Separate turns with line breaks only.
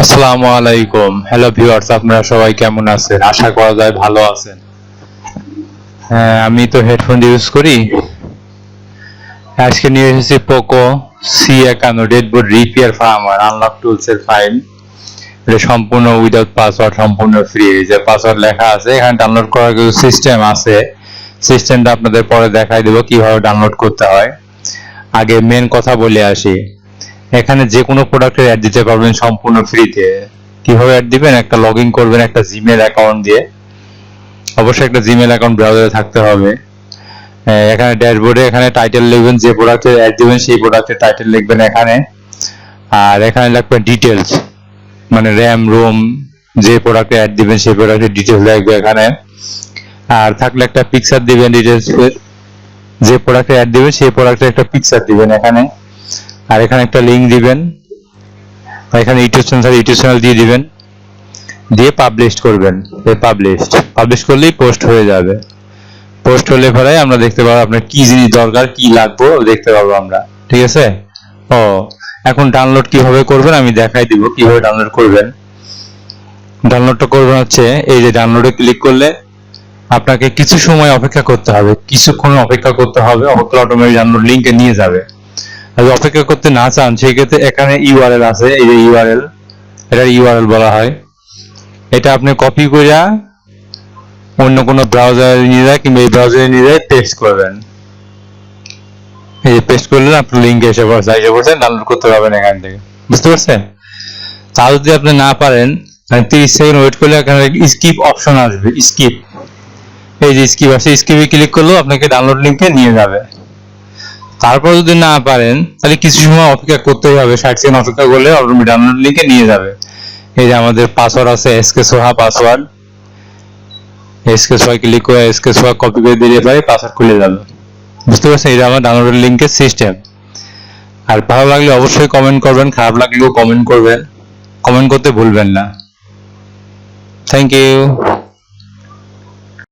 আসসালামু আলাইকুম। Hello viewers, আপনারা সবাই কেমন আছেন? আশা করা যায় ভালো আছেন। হ্যাঁ, আমি তো হেডফোন ইউজ করি। আজকে নিয়ে এসেছি Poco C51 dead boot repair firmware unlock tools এর ফাইল। এটা সম্পূর্ণ উইদাউট পাসওয়ার্ড, সম্পূর্ণ ফ্রি। যে পাসওয়ার্ড লেখা আছে এখানে ডাউনলোড করার কিছু সিস্টেম আছে। সিস্টেমটা আপনাদের পরে দেখাই দেবো কিভাবে ডাউনলোড করতে হয়। আগে মেন কথা বলে আসি। এখানে যে কোনো প্রোডাক্টের অ্যাড দিতে পারবেন সম্পূর্ণ ফ্রিতে। কিভাবে অ্যাড দিবেন? একটা লগ ইন করবেন একটা জিমেল অ্যাকাউন্ট দিয়ে। অবশ্যই একটা জিমেল অ্যাকাউন্ট ব্রাউজারে থাকতে হবে। এখানে ড্যাশবোর্ডে এখানে টাইটেল লিখবেন, যে প্রোডাক্টের অ্যাড দিবেন সেই প্রোডাক্টের টাইটেল লিখবেন এখানে। আর এখানে লিখবেন ডিটেলস, মানে র্যাম রোম, যে প্রোডাক্টে অ্যাড দিবেন সেই প্রোডাক্টের ডিটেলস লিখবে এখানে। আর থাকলে একটা পিকচার দিবেন ডিটেলস, যে প্রোডাক্টে অ্যাড দিবেন সেই প্রোডাক্টের একটা পিকচার দিবেন এখানে। আর এখানে একটা লিংক দিবেন, এখানে ইউটিউব চ্যানেল দিয়ে দিবেন, দিয়ে পাবলিশ করবেন। পাবলিশ করলেই পোস্ট হয়ে যাবে। পোস্ট হলে পরে আমরা দেখতে পাবো আপনার কি জিনিস দরকার, কি লাগবে দেখতে পাবো আমরা। ঠিক আছে? ও, এখন ডাউনলোড কিভাবে করবেন আমি দেখাই দিব কিভাবে ডাউনলোড করবেন। ডাউনলোডটা করবেন হচ্ছে এই যে ডাউনলোডে ক্লিক করলে আপনাকে কিছু সময় অপেক্ষা করতে হবে, কিছুক্ষণ অপেক্ষা করতে হবে। অটোমেটিক ডাউনলোড লিংকে নিয়ে যাবে। আর অপেক্ষা করতে না চান সেই ক্ষেত্রে এখানে ইউআরএল আছে, এই যে ইউআরএল, এটা ইউআরএল বলা হয়। এটা আপনি কপি কইরা অন্য কোনো ব্রাউজারে নিয়ে যায় কিংবা এই ব্রাউজারে নিয়ে যায় পেস্ট করবেন। এই পেস্ট করলে আপনার লিঙ্কে এসে পড়ছে, ডাউনলোড করতে পারবেন এখান থেকে। বুঝতে পারছেন? তা যদি আপনি না পারেন 30 সেকেন্ড ওয়েট করলে এখানে স্কিপ অপশন আসবে, স্কিপ। এই যে স্কিপ আসে, স্কিপে ক্লিক করলেও আপনাকে ডাউনলোড লিঙ্কে নিয়ে যাবে। তারপর যদি না পারেন তাহলে কিছু সময় অপেক্ষা করতেই হবে। 60 সেকেন্ড অপেক্ষা করলে অটোমেটিক ডাউনলোড লিঙ্কে নিয়ে যাবে। এই যে আমাদের পাসওয়ার্ড আছে এসকে সোহা পাসওয়ার্ড, এসকে সোহা ক্লিক করে এসকে সোহা কপি করে দিলে পারে পাসওয়ার্ড খুলে যাবে। বুঝতে পারছেন? এটা আমার ডাউনলোড লিঙ্কের সিস্টেম। আর ভালো লাগলে অবশ্যই কমেন্ট করবেন, খারাপ লাগলেও কমেন্ট করবেন। কমেন্ট করতে ভুলবেন না। Thank you.